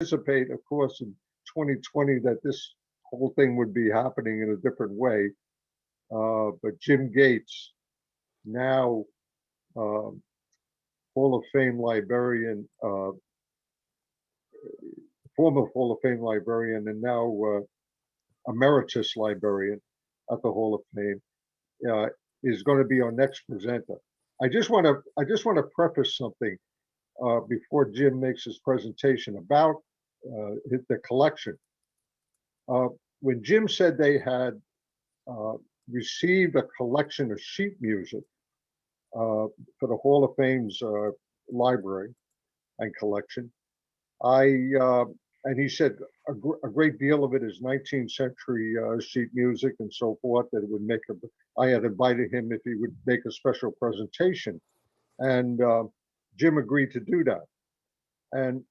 anticipate, of course, in 2020 that this whole thing would be happening in a different way. But Jim Gates, now Hall of Fame librarian, former Hall of Fame librarian, and now Emeritus librarian at the Hall of Fame, is going to be our next presenter. I just want to preface something before Jim makes his presentation about the collection. When Jim said they had received a collection of sheet music for the Hall of Fame's library and collection, and he said a great deal of it is 19th century sheet music and so forth, that it would make I had invited him if he would make a special presentation, and Jim agreed to do that. And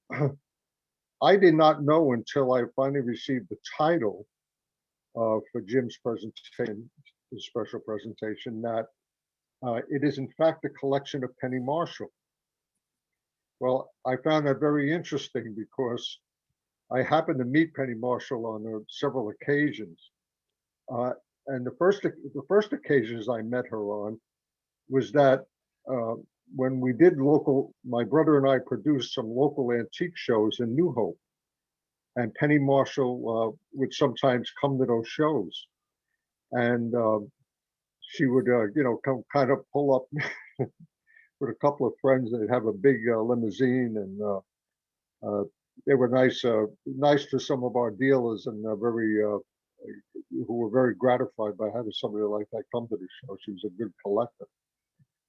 I did not know until I finally received the title for Jim's presentation, his special presentation, that it is in fact a collection of Penny Marshall. Well, I found that very interesting because I happened to meet Penny Marshall on several occasions. And the first occasions I met her on was that when we did my brother and I produced some local antique shows in New Hope, and Penny Marshall would sometimes come to those shows, and she would, come kind of pull up with a couple of friends. They'd have a big limousine, and they were nice to some of our dealers, and who were very gratified by having somebody like that come to the show. She was a good collector.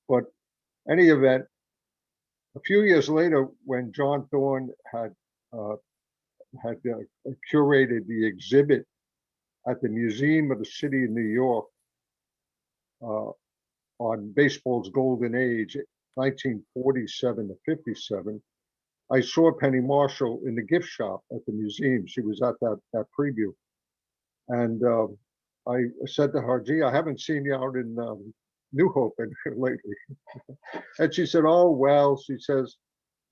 But any event, a few years later, when John Thorne had curated the exhibit at the Museum of the City of New York on baseball's golden age, 1947 to 57, I saw Penny Marshall in the gift shop at the museum. She was at that preview. And I said to her, gee, I haven't seen you out in New Hope lately. And she said, oh, well, she says,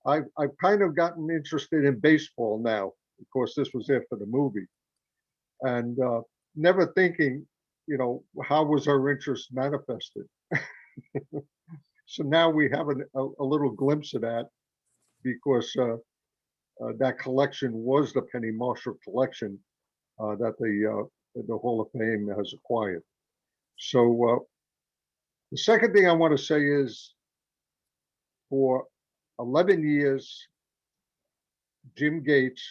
I've kind of gotten interested in baseball now. Of course, this was after the movie. And never thinking, how was her interest manifested? So now we have a little glimpse of that, because that collection was the Penny Marshall collection that the Hall of Fame has acquired. So the second thing I want to say is, for 11 years, Jim Gates,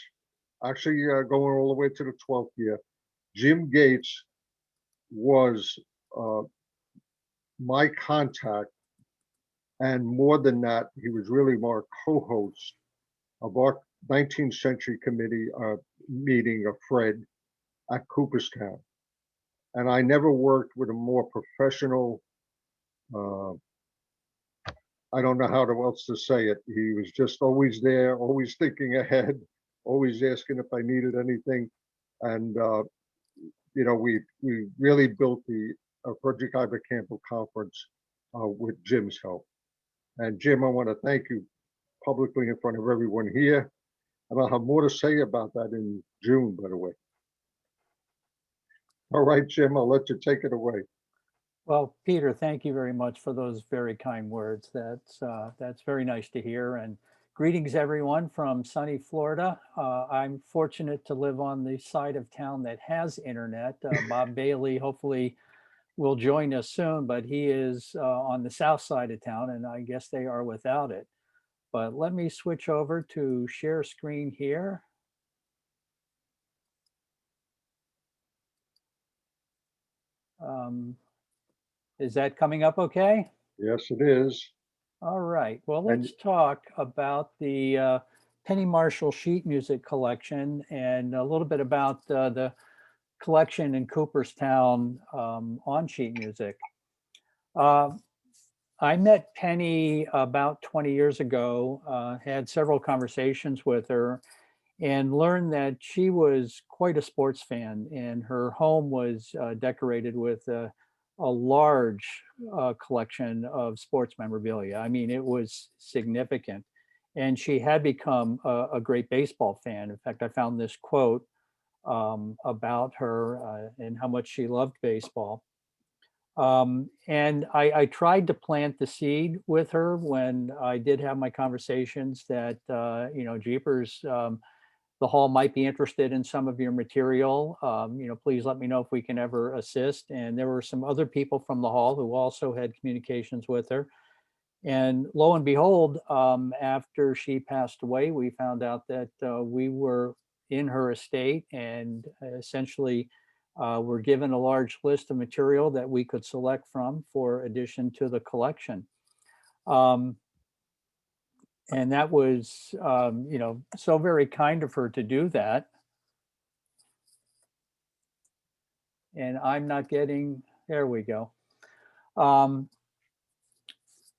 actually going all the way to the 12th year, Jim Gates was my contact, and more than that, he was really our co-host of our 19th century committee meeting of Fred at Cooperstown. And I never worked with a more professional, I don't know how else to say it. He was just always there, always thinking ahead, always asking if I needed anything. And, we really built the Frederick Ivor-Campbell conference with Jim's help. And Jim, I want to thank you publicly in front of everyone here. And I'll have more to say about that in June, by the way. All right, Jim, I'll let you take it away. Well, Peter, thank you very much for those very kind words. That's very nice to hear. And greetings, everyone, from sunny Florida. I'm fortunate to live on the side of town that has internet. Bob Bailey hopefully will join us soon, but he is on the south side of town, and I guess they are without it. But let me switch over to share screen here. Is that coming up okay? Yes, it is. All right. Well, let's talk about the Penny Marshall sheet music collection and a little bit about the collection in Cooperstown on sheet music. I met Penny about 20 years ago, had several conversations with her, and learned that she was quite a sports fan, and her home was decorated with a large collection of sports memorabilia. I mean, it was significant. and she had become a great baseball fan. In fact, I found this quote about her and how much she loved baseball. And I tried to plant the seed with her when I did have my conversations that, you know, Jeepers, the hall might be interested in some of your material. You know, please let me know if we can ever assist. And there were some other people from the hall who also had communications with her. And lo and behold, after she passed away, we found out that we were in her estate and essentially were given a large list of material that we could select from for addition to the collection. And that was, you know, so very kind of her to do that. And I'm not getting, there we go.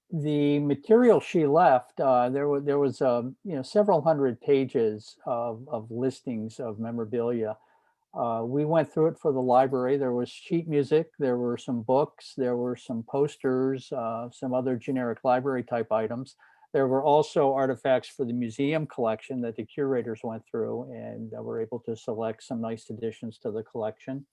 The material she left, there was you know, several hundred pages of listings of memorabilia. We went through it for the library. There was sheet music, there were some books, there were some posters, some other generic library type items. There were also artifacts for the museum collection that the curators went through and were able to select some nice additions to the collection.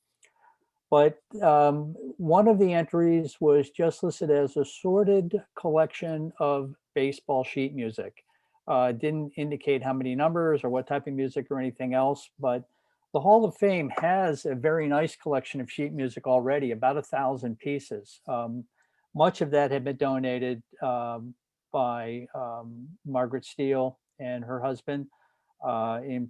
But one of the entries was just listed as a sorted collection of baseball sheet music. Didn't indicate how many numbers or what type of music or anything else, but the Hall of Fame has a very nice collection of sheet music already, about 1,000 pieces. Much of that had been donated by Margaret Steele and her husband in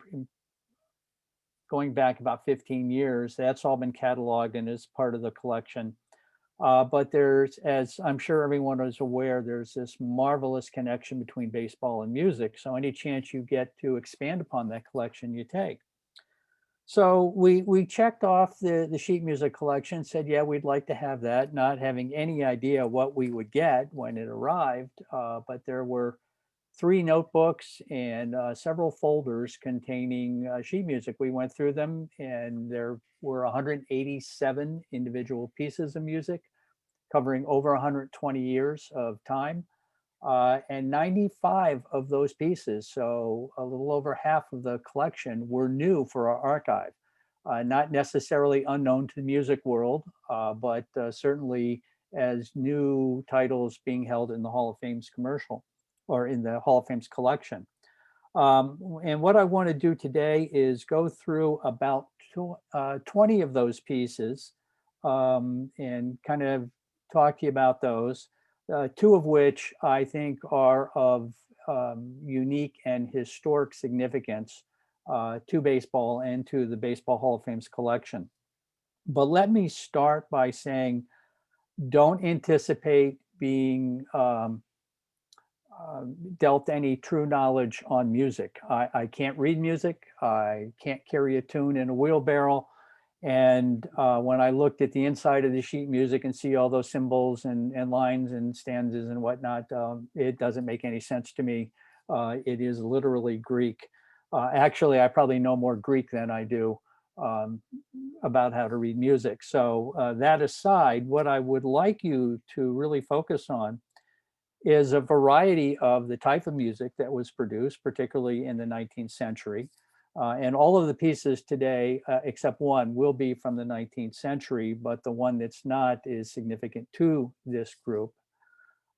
going back about 15 years. That's all been cataloged and is part of the collection. But there's, as I'm sure everyone is aware, there's this marvelous connection between baseball and music. So any chance you get to expand upon that collection, you take. So we checked off the sheet music collection, said, yeah, we'd like to have that, not having any idea what we would get when it arrived. But there were 3 notebooks and several folders containing sheet music. We went through them and there were 187 individual pieces of music covering over 120 years of time. And 95 of those pieces, so a little over half of the collection, were new for our archive. Not necessarily unknown to the music world, but certainly as new titles being held in the Hall of Fame's commercial or in the Hall of Fame's collection. And what I want to do today is go through about 20 of those pieces and kind of talk to you about those. 2 of which I think are of unique and historic significance to baseball and to the Baseball Hall of Fame's collection. But let me start by saying, don't anticipate being dealt any true knowledge on music. I can't read music. I can't carry a tune in a wheelbarrow. And when I looked at the inside of the sheet music and see all those symbols and lines and stanzas and whatnot, it doesn't make any sense to me. It is literally Greek. Actually, I probably know more Greek than I do about how to read music. So that aside, what I would like you to really focus on is a variety of the type of music that was produced, particularly in the 19th century. And all of the pieces today, except one, will be from the 19th century, but the one that's not is significant to this group.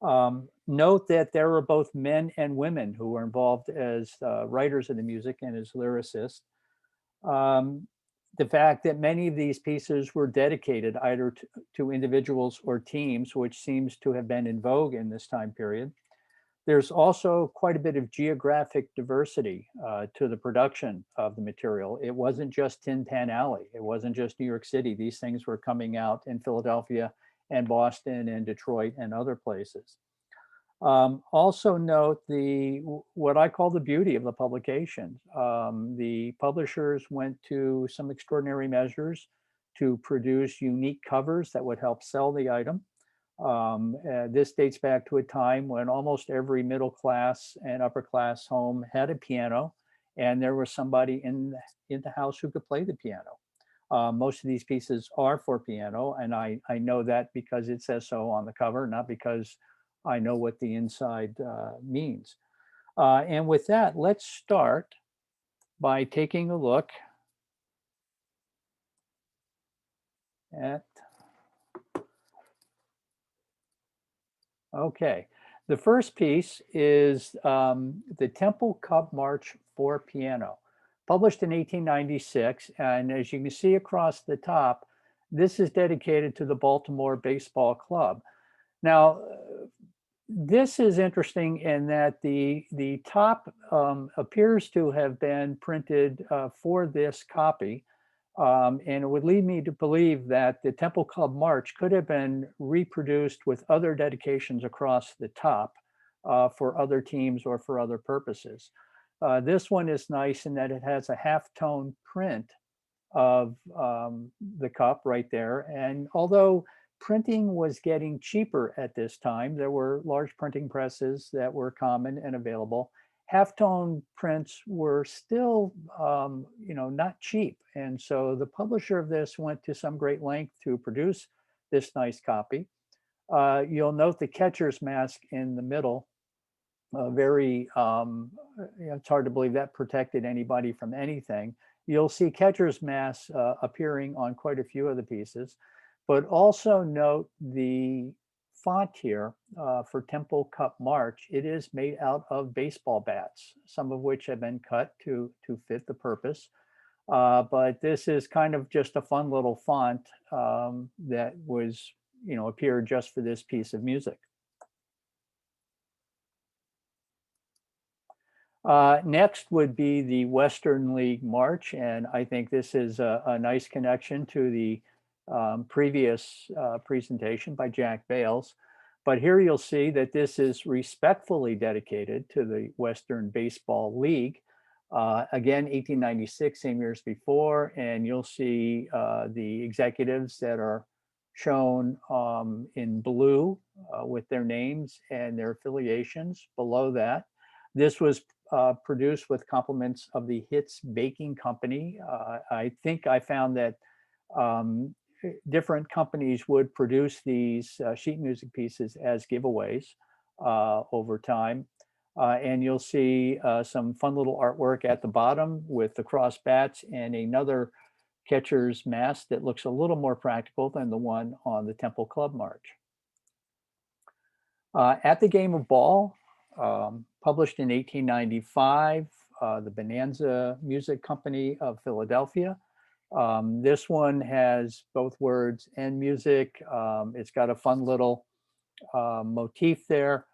Note that there are both men and women who were involved as writers of the music and as lyricists. The fact that many of these pieces were dedicated either to individuals or teams, which seems to have been in vogue in this time period. There's also quite a bit of geographic diversity to the production of the material. It wasn't just Tin Pan Alley. It wasn't just New York City. These things were coming out in Philadelphia and Boston and Detroit and other places. Also note what I call the beauty of the publication. The publishers went to some extraordinary measures to produce unique covers that would help sell the item. This dates back to a time when almost every middle class and upper class home had a piano, and there was somebody in the house who could play the piano. Most of these pieces are for piano, and I know that because it says so on the cover, not because I know what the inside means. And with that, let's start by taking a look at, okay. The first piece is the Temple Cup March for piano, published in 1896. And as you can see across the top, this is dedicated to the Baltimore Baseball Club. Now, this is interesting in that the top appears to have been printed for this copy. And it would lead me to believe that the Temple Club March could have been reproduced with other dedications across the top for other teams or for other purposes. This one is nice in that it has a halftone print of the cup right there. And although printing was getting cheaper at this time, there were large printing presses that were common and available. Halftone prints were still, not cheap. And so the publisher of this went to some great length to produce this nice copy. You'll note the catcher's mask in the middle. It's hard to believe that protected anybody from anything. You'll see catcher's masks appearing on quite a few of the pieces, but also note the font here for Temple Cup March. It is made out of baseball bats, some of which have been cut to fit the purpose. But this is kind of just a fun little font that was, appeared just for this piece of music. Next would be the Western League March, and I think this is a nice connection to the previous presentation by Jack Bales. But here you'll see that this is respectfully dedicated to the Western Baseball League. Again, 1896, same year as before, and you'll see the executives that are shown in blue with their names and their affiliations below that. This was produced with compliments of the Hits Baking Company. I think I found that different companies would produce these sheet music pieces as giveaways over time. And you'll see some fun little artwork at the bottom with the cross bats and another catcher's mask that looks a little more practical than the one on the Temple Club March. At the Game of Ball, published in 1895, the Bonanza Music Company of Philadelphia. This one has both words and music. It's got a fun little motif there.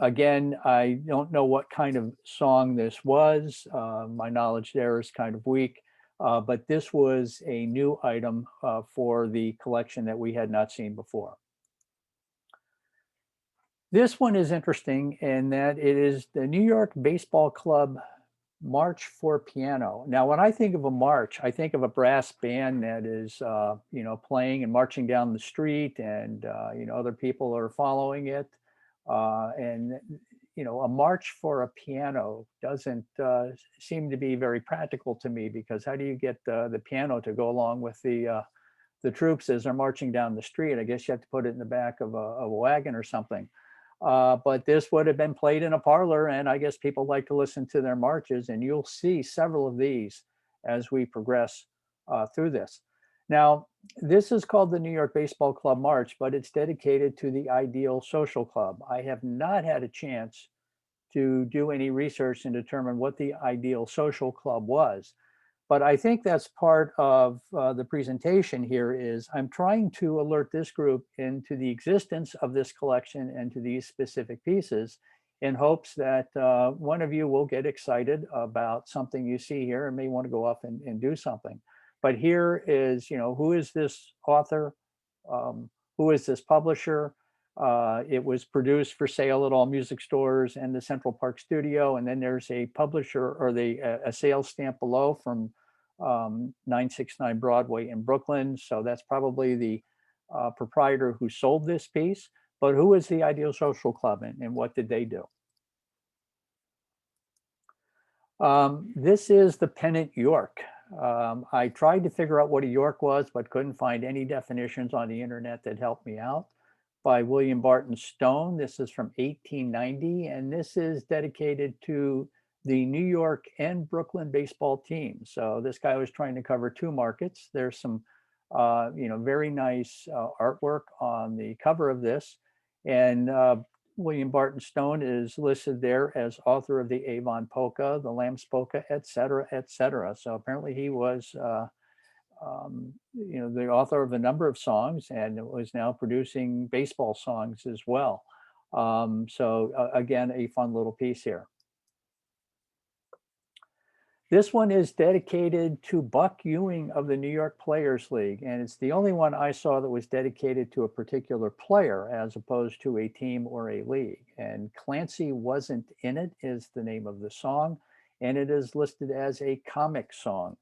Again, I don't know what kind of song this was. My knowledge there is kind of weak, but this was a new item for the collection that we had not seen before. This one is interesting in that it is the New York Baseball Club March for Piano. Now, when I think of a march, I think of a brass band that is, playing and marching down the street, and other people are following it. A march for a piano doesn't seem to be very practical to me, because how do you get the piano to go along with the troops as they're marching down the street? I guess you have to put it in the back of a wagon or something. But this would have been played in a parlor, and I guess people like to listen to their marches, and you'll see several of these as we progress through this. Now, this is called the New York Baseball Club March, but it's dedicated to the Ideal Social Club. I have not had a chance to do any research and determine what the Ideal Social Club was. But I think that's part of the presentation here. Is I'm trying to alert this group into the existence of this collection and to these specific pieces, in hopes that one of you will get excited about something you see here and may want to go off and do something. But here is, who is this author? Who is this publisher? It was produced for sale at all music stores and the Central Park Studio. And then there's a publisher, or a sales stamp below from 969 Broadway in Brooklyn. So that's probably the proprietor who sold this piece. But who is the Ideal Social Club, and what did they do? This is the pennant York. I tried to figure out what a York was, but couldn't find any definitions on the internet that helped me out. by William Barton Stone. This is from 1890, and this is dedicated to the New York and Brooklyn baseball teams. So this guy was trying to cover two markets. There's some, very nice artwork on the cover of this. And William Barton Stone is listed there as author of the Avon Polka, the Lamb's Polka, et cetera, et cetera. So apparently he was, the author of a number of songs and was now producing baseball songs as well. Again, a fun little piece here. This one is dedicated to Buck Ewing of the New York Players League, and it's the only one I saw that was dedicated to a particular player as opposed to a team or a league. And Clancy Wasn't In It is the name of the song, and it is listed as a comic song.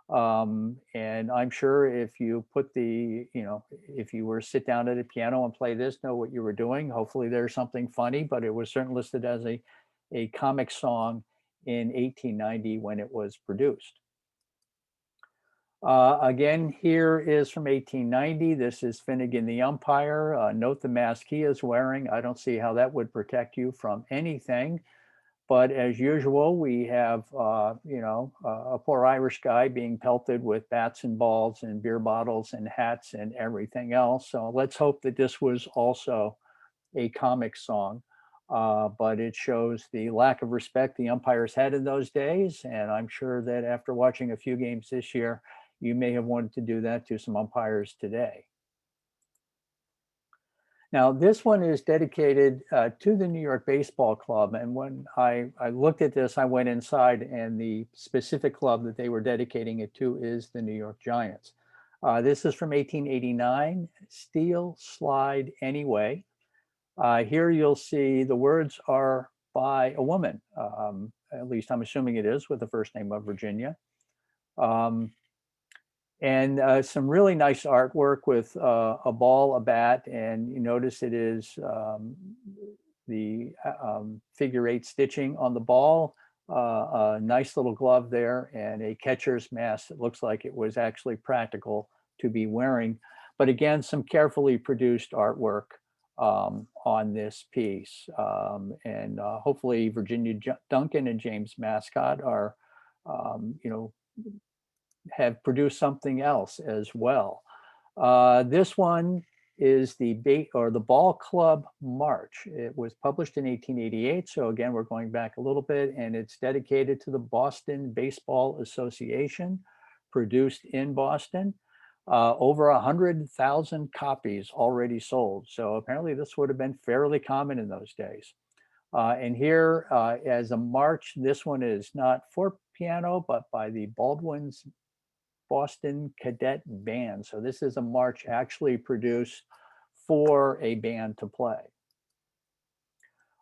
And I'm sure if you put if you were to sit down at a piano and play this, know what you were doing. Hopefully there's something funny, but it was certainly listed as a comic song in 1890 when it was produced. Again, here is from 1890. This is Finnegan the umpire. Note the mask he is wearing. I don't see how that would protect you from anything. But as usual, we have, a poor Irish guy being pelted with bats and balls and beer bottles and hats and everything else. So let's hope that this was also a comic song. But it shows the lack of respect the umpires had in those days. And I'm sure that after watching a few games this year, you may have wanted to do that to some umpires today. Now, this one is dedicated to the New York Baseball Club. And when I looked at this, I went inside, and the specific club that they were dedicating it to is the New York Giants. This is from 1889, Steel Slide Anyway. Here you'll see the words are by a woman, at least I'm assuming it is, with the first name of Virginia. And some really nice artwork with a ball, a bat, and you notice it is the figure 8 stitching on the ball, a nice little glove there, and a catcher's mask that looks like it was actually practical to be wearing. But again, some carefully produced artwork on this piece. And hopefully Virginia Duncan and James Mascott are, have produced something else as well. This one is the Ball Club March. It was published in 1888. So again, we're going back a little bit, and it's dedicated to the Boston Baseball Association, produced in Boston. Over 100,000 copies already sold. So apparently this would have been fairly common in those days. And here as a march, this one is not for piano, but by the Baldwin's Boston Cadet Band. So this is a march actually produced for a band to play.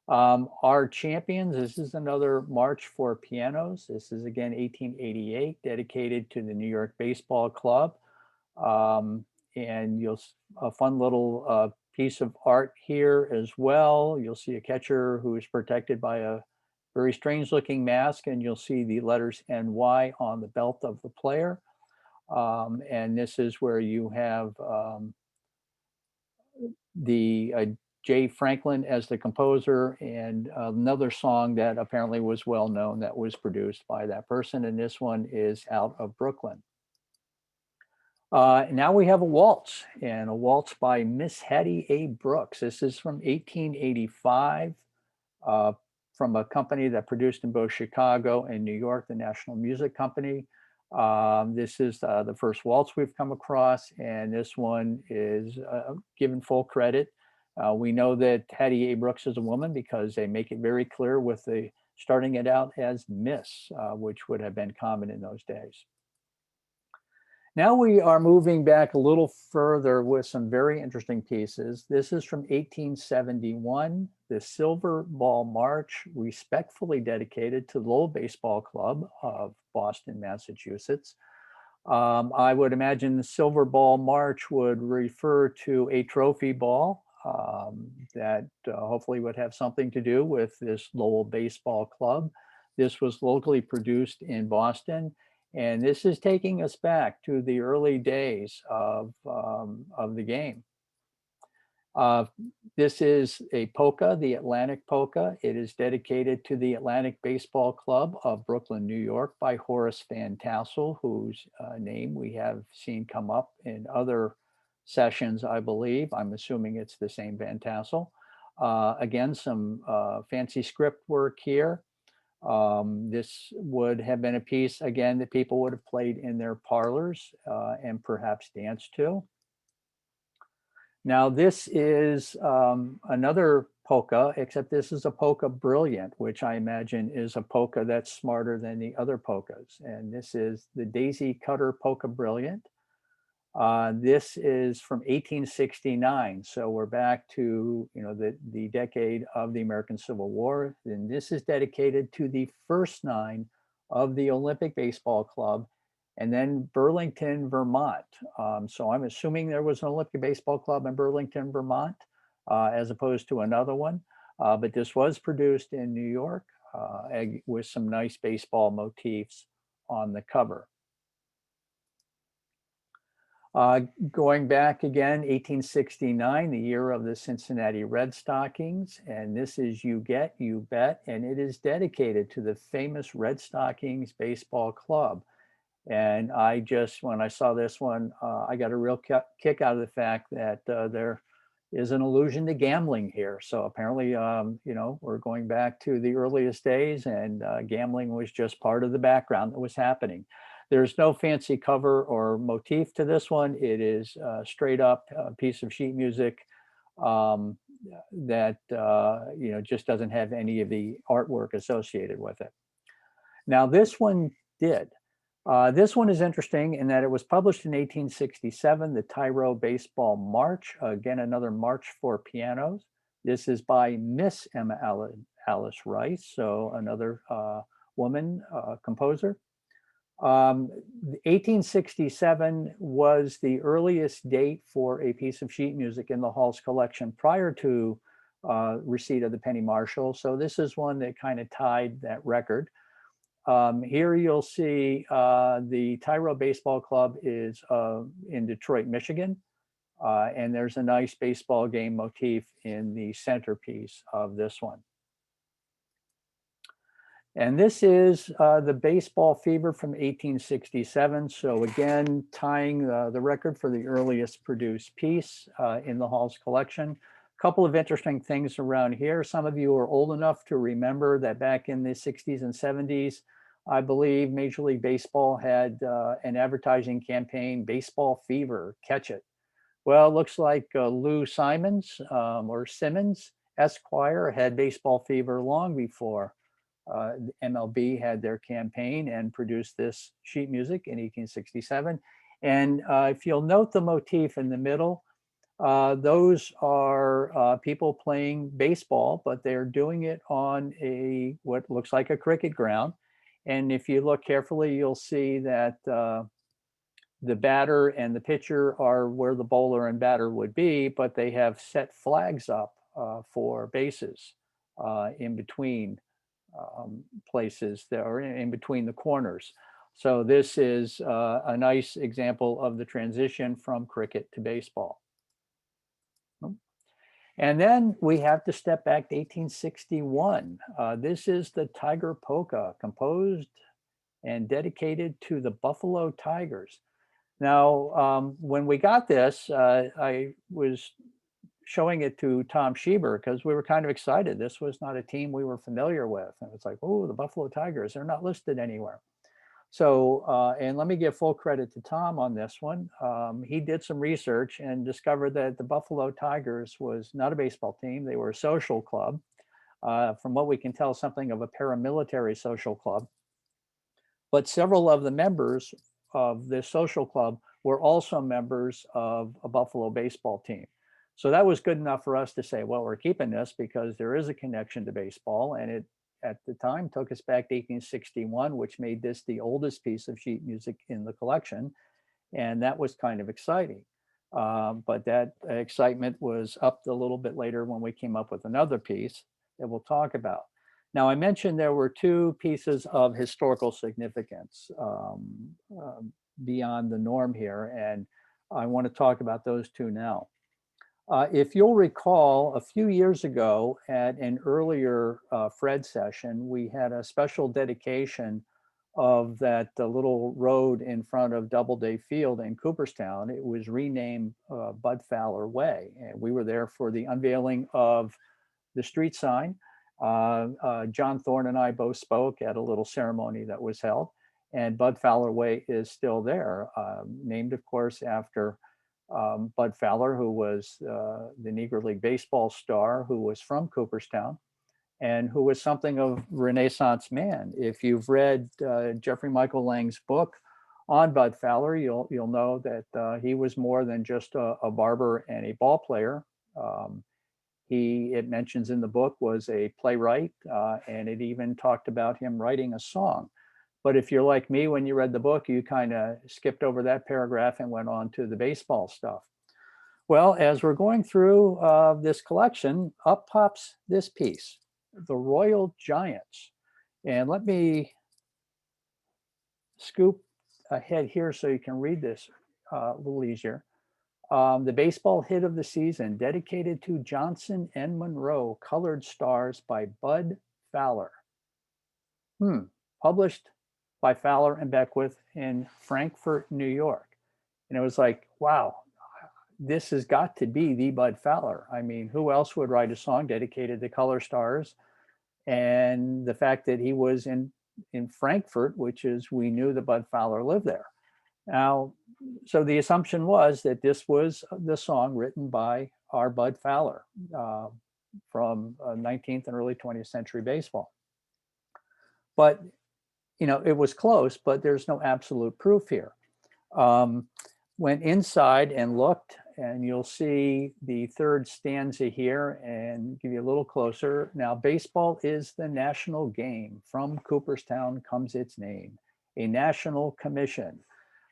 Our Champions, this is another march for pianos. This is again 1888, dedicated to the New York Baseball Club. And you'll a fun little piece of art here as well. You'll see a catcher who is protected by a very strange looking mask, and you'll see the letters NY on the belt of the player. And this is where you have Jay Franklin as the composer, and another song that apparently was well known that was produced by that person. And this one is Out of Brooklyn. Now we have a waltz, and a waltz by Miss Hattie A. Brooks. This is from 1885, from a company that produced in both Chicago and New York, the National Music Company. This is the first waltz we've come across, and this one is given full credit. We know that Hattie A. Brooks is a woman because they make it very clear with the starting it out as Miss, which would have been common in those days. Now we are moving back a little further with some very interesting pieces. This is from 1871, the Silver Ball March, respectfully dedicated to the Lowell Baseball Club of Boston, Massachusetts. I would imagine the Silver Ball March would refer to a trophy ball that hopefully would have something to do with this Lowell Baseball Club. This was locally produced in Boston. And this is taking us back to the early days of the game. Uh, This is a polka, the Atlantic Polka. It is dedicated to the Atlantic Baseball Club of Brooklyn, New York by Horace Van Tassel, whose name we have seen come up in other sessions, I believe. I'm assuming it's the same Van Tassel. Again, some fancy script work here. This would have been a piece, again, that people would have played in their parlors and perhaps danced to. Now, this is another polka, except this is a polka brilliant, which I imagine is a polka that's smarter than the other polkas. And this is the Daisy Cutter Polka Brilliant. This is from 1869. So we're back to, the decade of the American Civil War. And this is dedicated to the first nine of the Olympic Baseball Club, and then Burlington, Vermont. So I'm assuming there was an Olympic Baseball Club in Burlington, Vermont, as opposed to another one. But this was produced in New York with some nice baseball motifs on the cover. Going back again, 1869, the year of the Cincinnati Red Stockings, and this is You Get, You Bet, and it is dedicated to the famous Red Stockings Baseball Club. And when I saw this one, I got a real kick out of the fact that there is an allusion to gambling here. So apparently, we're going back to the earliest days, and gambling was just part of the background that was happening. There's no fancy cover or motif to this one. It is straight up a piece of sheet music that just doesn't have any of the artwork associated with it. Now, this one did. This one is interesting in that it was published in 1867, the TYRO Baseball March, again, another march for pianos. This is by Miss Emma Alice Rice, so another woman composer. 1867 was the earliest date for a piece of sheet music in the Hall's collection prior to receipt of the penny Marshall. So this is one that kind of tied that record. Here you'll see the TYRO Baseball Club is in Detroit, Michigan, and there's a nice baseball game motif in the centerpiece of this one. And this is the Baseball Fever from 1867. So again, tying the record for the earliest produced piece in the Hall's collection. A couple of interesting things around here. Some of you are old enough to remember that back in the 60s and 70s, I believe Major League Baseball had an advertising campaign, Baseball Fever, catch it. Well, it looks like Lou Simons or Simmons Esquire had baseball fever long before MLB had their campaign and produced this sheet music in 1867. And if you'll note the motif in the middle, those are people playing baseball, but they're doing it on what looks like a cricket ground. And if you look carefully, you'll see that the batter and the pitcher are where the bowler and batter would be, but they have set flags up for bases in between places that are in between the corners. So this is a nice example of the transition from cricket to baseball. And then we have to step back to 1861. This is the Tiger Polka, composed and dedicated to the Buffalo Tigers. Now, when we got this, I was showing it to Tom Schieber because we were kind of excited. This was not a team we were familiar with. And it's like, oh, the Buffalo Tigers, they're not listed anywhere. So, and let me give full credit to Tom on this one. He did some research and discovered that the Buffalo Tigers was not a baseball team. They were a social club. From what we can tell, something of a paramilitary social club. But several of the members of this social club were also members of a Buffalo baseball team. So that was good enough for us to say, well, we're keeping this because there is a connection to baseball. And it, at the time, took us back to 1861, which made this the oldest piece of sheet music in the collection. And that was kind of exciting. But that excitement was upped a little bit later when we came up with another piece that we'll talk about. Now, I mentioned there were two pieces of historical significance beyond the norm here, and I want to talk about those two now. If you'll recall, a few years ago at an earlier Fred session, we had a special dedication of that little road in front of Doubleday Field in Cooperstown. It was renamed Bud Fowler Way. And we were there for the unveiling of the street sign. John Thorne and I both spoke at a little ceremony that was held. And Bud Fowler Way is still there, named, of course, after Bud Fowler, who was the Negro League baseball star, who was from Cooperstown, and who was something of a Renaissance man. If you've read Jeffrey Michael Lang's book on Bud Fowler, you'll know that he was more than just a barber and a ball player. It mentions in the book, was a playwright, and it even talked about him writing a song. But if you're like me, when you read the book, you kind of skipped over that paragraph and went on to the baseball stuff. Well, as we're going through this collection, up pops this piece, The Royal Giants. And let me scoop ahead here so you can read this a little easier. The baseball hit of the season, dedicated to Johnson and Monroe, colored stars by Bud Fowler. Published by Fowler and Beckwith in Frankfort, New York. And it was like, wow, this has got to be the Bud Fowler. I mean, who else would write a song dedicated to color stars? And the fact that he was in Frankfurt, which is, we knew that Bud Fowler lived there. Now, so the assumption was that this was the song written by our Bud Fowler from 19th and early 20th century baseball. But you know, it was close, but there's no absolute proof here. Went inside and looked, and you'll see the third stanza here and give you a little closer. Now, baseball is the national game. From Cooperstown comes its name, a national commission.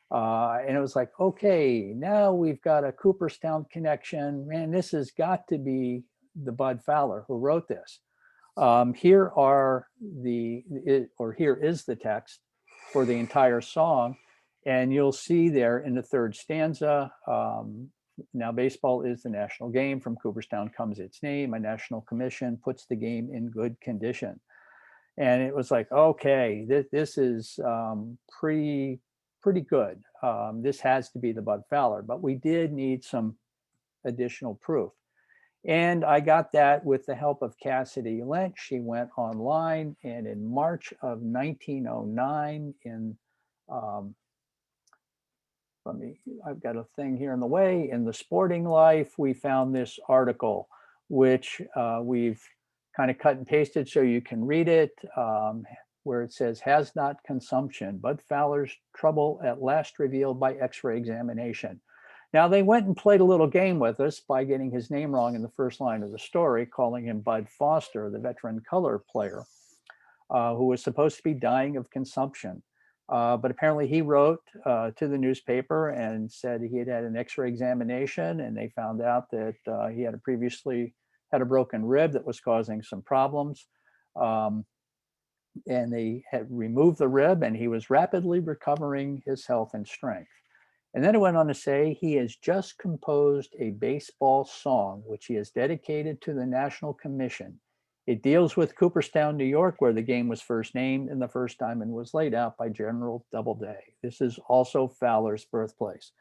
And it was like, okay, now we've got a Cooperstown connection. Man, this has got to be the Bud Fowler who wrote this. Here is the text for the entire song. And you'll see there in the third stanza, now baseball is the national game. From Cooperstown comes its name. A national commission puts the game in good condition. And it was like, okay, this is pretty good. This has to be the Bud Fowler, but we did need some additional proof. And I got that with the help of Cassidy Lynch. She went online, and in March of 1909, I've got a thing here in the way, in the Sporting Life, we found this article, which we've kind of cut and pasted so you can read it, where it says, has not consumption, Bud Fowler's trouble at last revealed by X-ray examination. Now, they went and played a little game with us by getting his name wrong in the first line of the story, calling him Bud Foster, the veteran color player, who was supposed to be dying of consumption. But apparently he wrote to the newspaper and said he had had an X-ray examination, and they found out that he had previously had a broken rib that was causing some problems. And they had removed the rib, and he was rapidly recovering his health and strength. And then it went on to say he has just composed a baseball song, which he has dedicated to the National Commission. It deals with Cooperstown, New York, where the game was first named and the first diamond was laid out by General Doubleday. This is also Fowler's birthplace.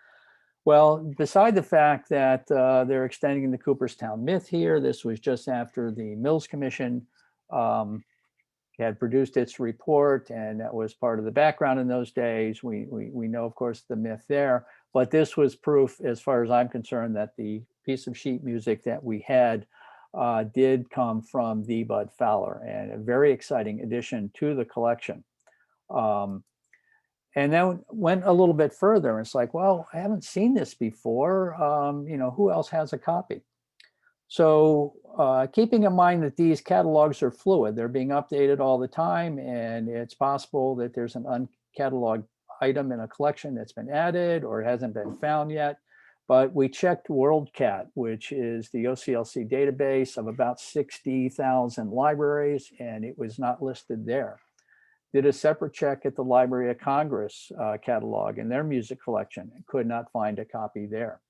Well, beside the fact that they're extending the Cooperstown myth here, this was just after the Mills Commission had produced its report, and that was part of the background in those days. We know, of course, the myth there, but this was proof, as far as I'm concerned, that the piece of sheet music that we had did come from the Bud Fowler, and a very exciting addition to the collection. And then went a little bit further. It's like, well, I haven't seen this before. You know, who else has a copy? So keeping in mind that these catalogs are fluid, they're being updated all the time, and it's possible that there's an uncatalogued item in a collection that's been added or hasn't been found yet. But we checked WorldCat, which is the OCLC database of about 60,000 libraries, and it was not listed there. Did a separate check at the Library of Congress catalog in their music collection and could not find a copy there.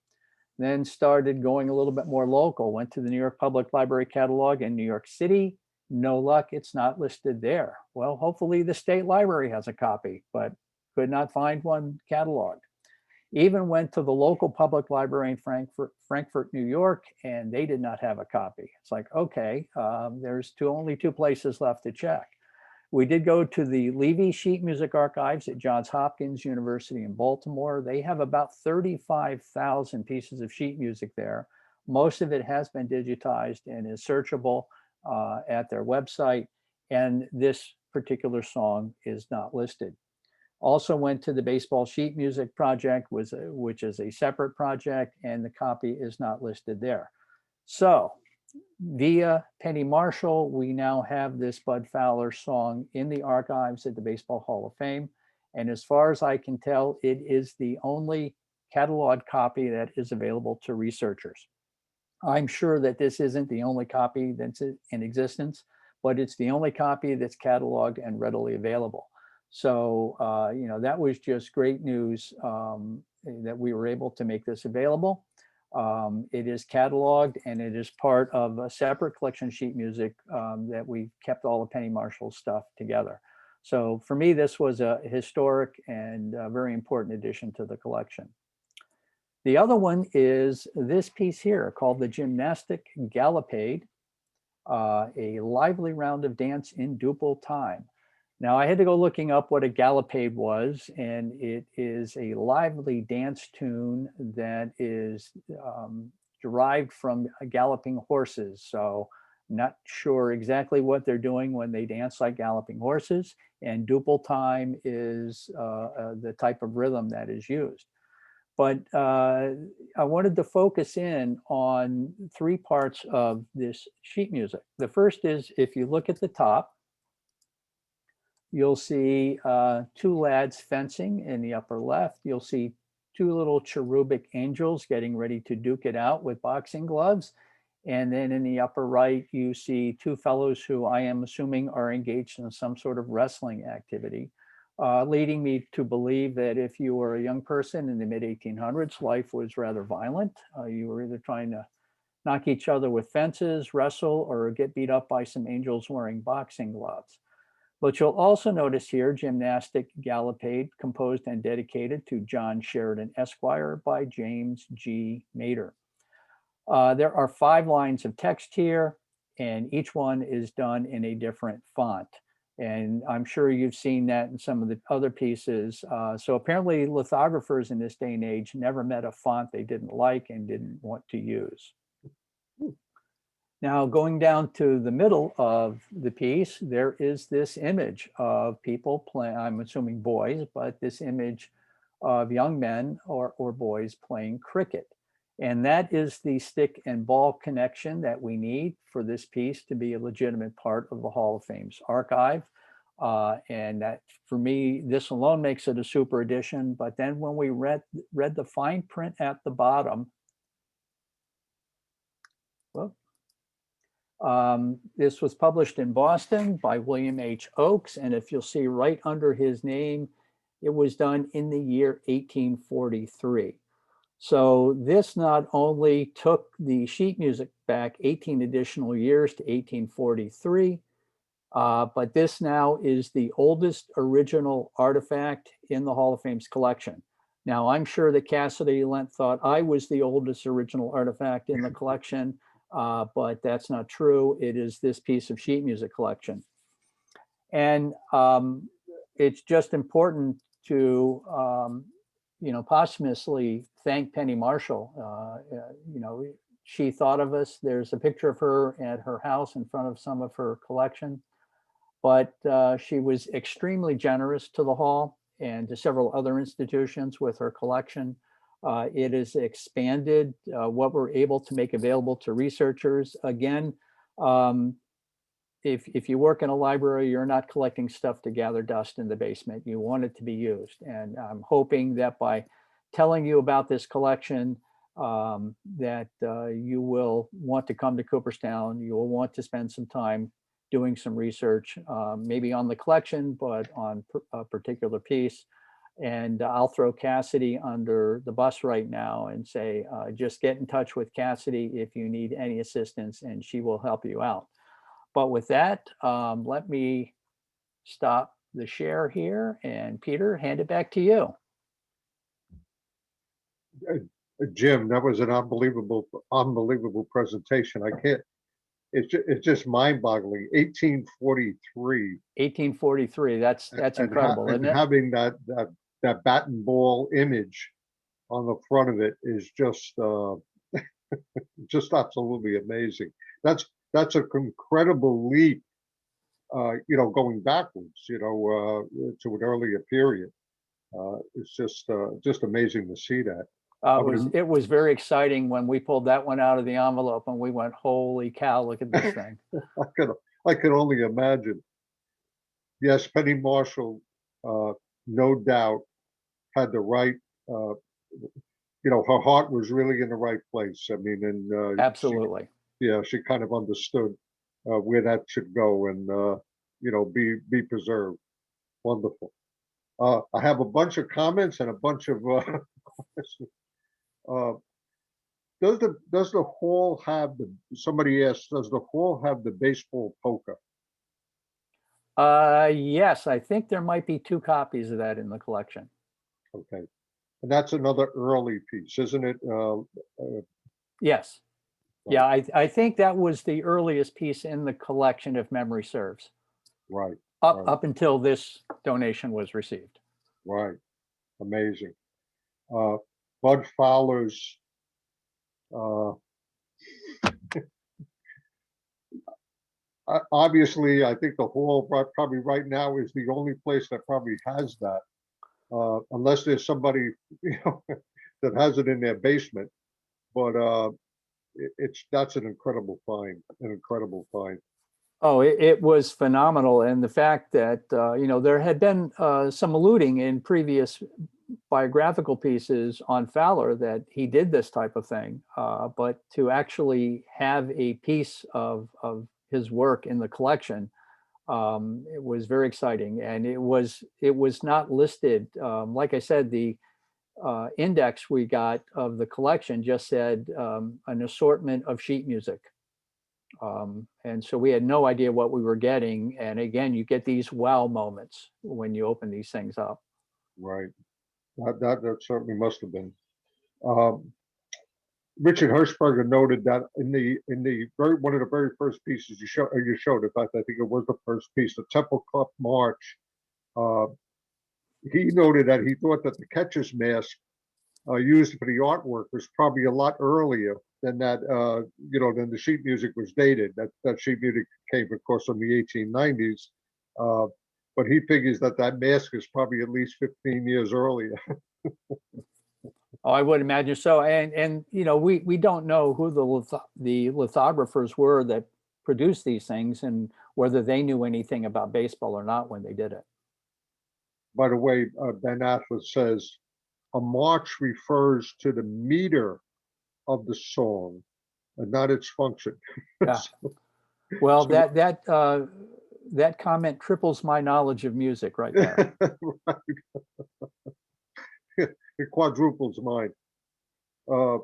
then started going a little bit more local, went to the New York Public Library catalog in New York City. No luck, it's not listed there. Well, hopefully the state library has a copy, but could not find one cataloged. Even went to the local public library in Frankfurt, New York, and they did not have a copy. It's like, okay, there's only two places left to check. We did go to the Levy Sheet Music Archives at Johns Hopkins University in Baltimore. They have about 35,000 pieces of sheet music there. Most of it has been digitized and is searchable at their website. And this particular song is not listed. Also went to the Baseball Sheet Music Project, which is a separate project, and the copy is not listed there. So via Penny Marshall, we now have this Bud Fowler song in the archives at the Baseball Hall of Fame. And as far as I can tell, it is the only cataloged copy that is available to researchers. I'm sure that this isn't the only copy that's in existence, but it's the only copy that's cataloged and readily available. So, that was just great news that we were able to make this available. It is cataloged and it is part of a separate collection of sheet music that we kept all the Penny Marshall stuff together. So for me, this was a historic and very important addition to the collection. The other one is this piece here called the Gymnastic Galopade, a lively round of dance in duple time. Now I had to go looking up what a galopade was, and it is a lively dance tune that is derived from galloping horses. So not sure exactly what they're doing when they dance like galloping horses, and duple time is the type of rhythm that is used. But I wanted to focus in on three parts of this sheet music. The first is, if you look at the top, you'll see two lads fencing in the upper left. You'll see two little cherubic angels getting ready to duke it out with boxing gloves. And then in the upper right, you see two fellows who I am assuming are engaged in some sort of wrestling activity, leading me to believe that if you were a young person in the mid-1800s, life was rather violent. You were either trying to knock each other with fences, wrestle, or get beat up by some angels wearing boxing gloves. But you'll also notice here, Gymnastic Galopade, composed and dedicated to John Sheridan, Esquire, by James G. Mater. There are 5 lines of text here, and each one is done in a different font. And I'm sure you've seen that in some of the other pieces. So apparently lithographers in this day and age never met a font they didn't like and didn't want to use. Now, going down to the middle of the piece, there is this image of people playing, I'm assuming boys, but this image of young men or boys playing cricket. And that is the stick and ball connection that we need for this piece to be a legitimate part of the Hall of Fame's archive. And that, for me, this alone makes it a super edition. But then when we read the fine print at the bottom, well, this was published in Boston by William H. Oakes, and if you'll see right under his name, it was done in the year 1843. So this not only took the sheet music back 18 additional years to 1843, but this now is the oldest original artifact in the Hall of Fame's collection. Now, I'm sure that Cassidy Lent thought I was the oldest original artifact in the collection, but that's not true. It is this piece of sheet music collection. And it's just important to, posthumously thank Penny Marshall. She thought of us. There's a picture of her at her house in front of some of her collection, but she was extremely generous to the Hall and to several other institutions with her collection. It has expanded what we're able to make available to researchers. Again, if you work in a library, you're not collecting stuff to gather dust in the basement. You want it to be used. And I'm hoping that by telling you about this collection, that you will want to come to Cooperstown. You will want to spend some time doing some research, maybe on the collection, but on a particular piece. And I'll throw Cassidy under the bus right now and say, just get in touch with Cassidy if you need any assistance, and she will help you out. But with that, let me stop the share here, and Peter, hand it back to you. Jim, that was an unbelievable presentation. I can't, it's just mind-boggling. 1843. 1843, that's incredible, isn't it? Having that bat and ball image on the front of it is just just absolutely amazing. That's an incredible leap, going backwards, to an earlier period. It's just amazing to see that. It was very exciting when we pulled that one out of the envelope and we went, holy cow, look at this thing. I could only imagine. Yes, Penny Marshall, no doubt, had the right, her heart was really in the right place. I mean, and absolutely. She kind of understood where that should go and be preserved. Wonderful. I have a bunch of comments and a bunch of does the hall have somebody asked, does the hall have the baseball polka? Yes, I think there might be 2 copies of that in the collection. Okay. And that's another early piece, isn't it? Yes. Yeah, I think that was the earliest piece in the collection, if memory serves. Right. Up until this donation was received. Right. Amazing. Bud Fowler's obviously, I think the hall probably right now is the only place that probably has that, unless there's somebody that has it in their basement. But that's an incredible find, Oh, it was phenomenal, and the fact that there had been some alluding in previous biographical pieces on Fowler that he did this type of thing, but to actually have a piece of his work in the collection, it was very exciting, and it was not listed. Like I said, the index we got of the collection just said an assortment of sheet music. And so we had no idea what we were getting. And again, you get these wow moments when you open these things up. Right. That certainly must have been. Richard Hirschberger noted that in the one of the very first pieces you showed, in fact, I think it was the first piece, the Temple Club March. He noted that he thought that the catcher's mask used for the artwork was probably a lot earlier than that, than the sheet music was dated. That sheet music came, of course, from the 1890s. But he figures that mask is probably at least 15 years earlier. Oh, I would imagine so. And we don't know who the lithographers were that produced these things and whether they knew anything about baseball or not when they did it. By the way, Ben Atlas says, a march refers to the meter of the song and not its function. Yeah. Well, that comment triples my knowledge of music right there. Right. It quadruples mine. What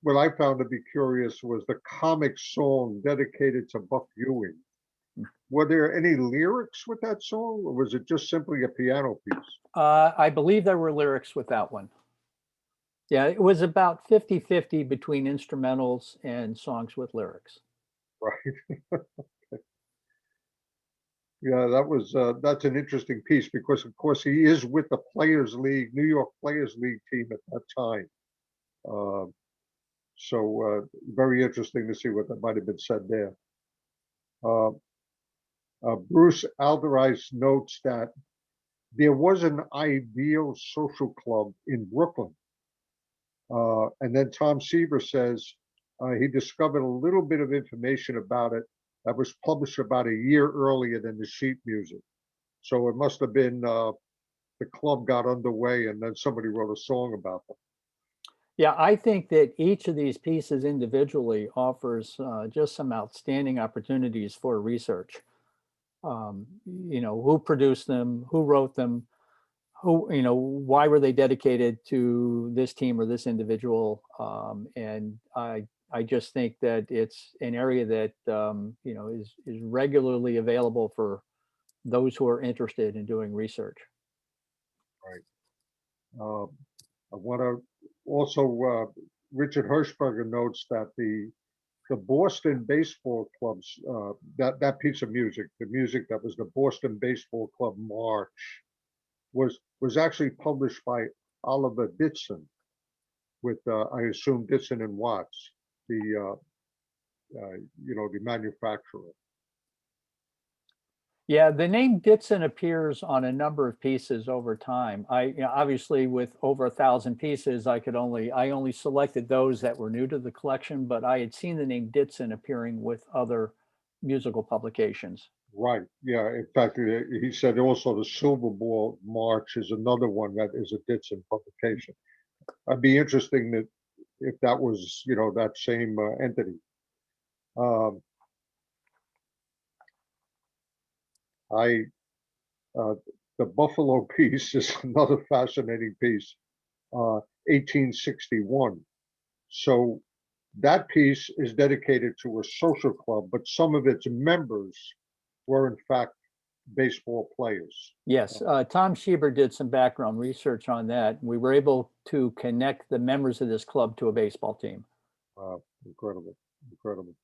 I found to be curious was the comic song dedicated to Buck Ewing. Were there any lyrics with that song, or was it just simply a piano piece? I believe there were lyrics with that one. Yeah, it was about 50-50 between instrumentals and songs with lyrics. Right. Yeah, that's an interesting piece because, of course, he is with the New York Players League team at that time. So very interesting to see what that might have been said there. Bruce Alderis notes that there was an ideal social club in Brooklyn. And then Tom Seaver says he discovered a little bit of information about it that was published about a year earlier than the sheet music. So it must have been the club got underway and then somebody wrote a song about them. Yeah, I think that each of these pieces individually offers just some outstanding opportunities for research. who produced them, who wrote them, why were they dedicated to this team or this individual? And I just think that it's an area that, is regularly available for those who are interested in doing research. Right. I want to also, Richard Hirschberger notes that the Boston Baseball Club's, that piece of music, the music that was the Boston Baseball Club March, was actually published by Oliver Ditson with, I assume, Ditson and Watts, the manufacturer. Yeah, the name Ditson appears on a number of pieces over time. Obviously with over 1,000 pieces, I only selected those that were new to the collection, but I had seen the name Ditson appearing with other musical publications. Right. Yeah. In fact, he said also the Silver Ball March is another one that is a Ditson publication. I'd be interesting that if that was, that same entity. The Buffalo piece is another fascinating piece, 1861. So that piece is dedicated to a social club, but some of its members were in fact baseball players. Yes, Tom Schieber did some background research on that. We were able to connect the members of this club to a baseball team. Incredible, incredible.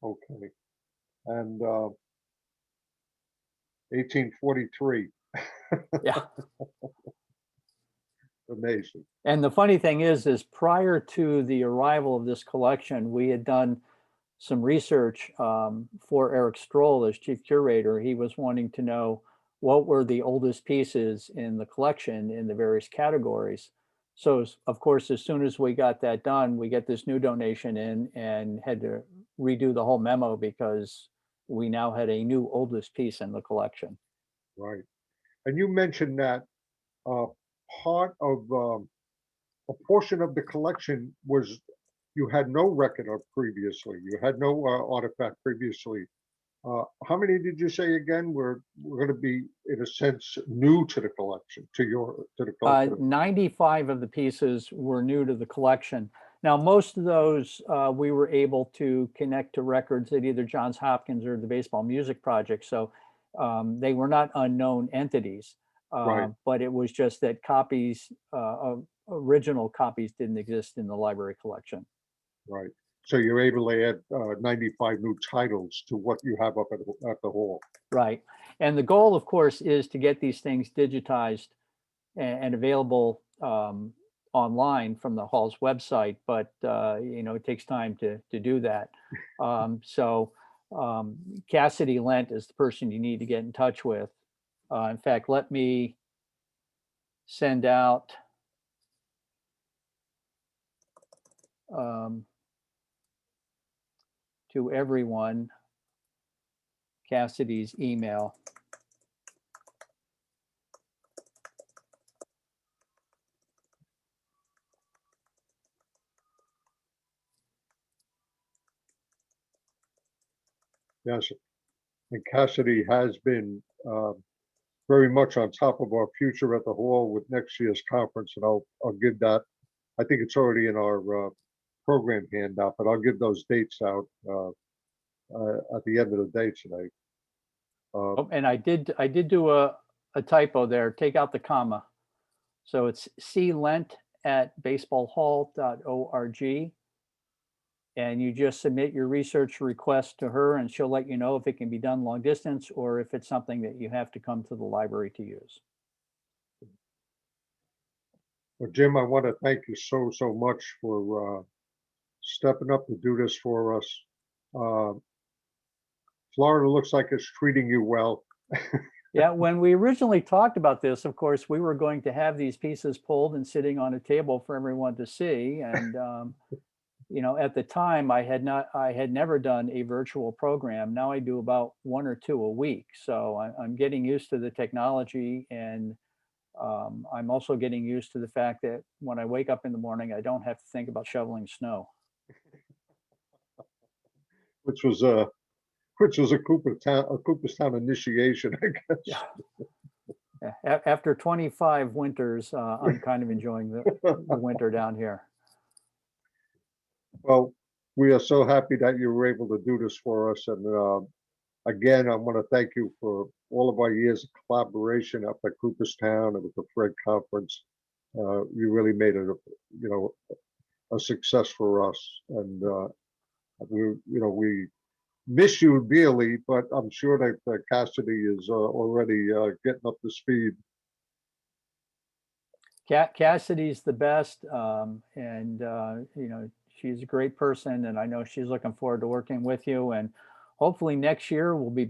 Okay. And 1843. Yeah. Amazing. And the funny thing is prior to the arrival of this collection, we had done some research for Eric Stroll as chief curator. He was wanting to know what were the oldest pieces in the collection in the various categories. So of course, as soon as we got that done, we get this new donation in and had to redo the whole memo because we now had a new oldest piece in the collection. Right. And you mentioned that part of a portion of the collection was you had no record of previously. You had no artifact previously. How many did you say again were going to be, in a sense, new to the collection, to the collection? 95 of the pieces were new to the collection. Now, most of those we were able to connect to records at either Johns Hopkins or the Baseball Music Project. So they were not unknown entities, Right. but it was just that copies, original copies didn't exist in the library collection. Right. So you're able to add 95 new titles to what you have up at the hall. Right. And the goal, of course, is to get these things digitized and available online from the hall's website, but it takes time to do that. Cassidy Lent is the person you need to get in touch with. In fact, let me send out to everyone Cassidy's email. Yes, and Cassidy has been very much on top of our future at the hall with next year's conference, and I'll give that. I think it's already in our program handout, but I'll give those dates out at the end of the day today. And I did do a typo there. Take out the comma. So it's clent@baseballhall.org. And you just submit your research request to her and she'll let you know if it can be done long distance or if it's something that you have to come to the library to use. Well, Jim, I want to thank you so much for stepping up to do this for us. Florida looks like it's treating you well. Yeah, when we originally talked about this, of course, we were going to have these pieces pulled and sitting on a table for everyone to see. And at the time, I had never done a virtual program. Now I do about 1 or 2 a week. So I'm getting used to the technology, and I'm also getting used to the fact that when I wake up in the morning, I don't have to think about shoveling snow. Which was which was a Cooperstown initiation, I guess. Yeah. After 25 winters, I'm kind of enjoying the winter down here. Well, we are so happy that you were able to do this for us. And again, I want to thank you for all of our years of collaboration up at Cooperstown and with the Fred Conference. You really made it, a success for us. And we miss you dearly, but I'm sure that Cassidy is already getting up to speed. Cassidy's the best, and she's a great person, and I know she's looking forward to working with you. And hopefully next year we'll be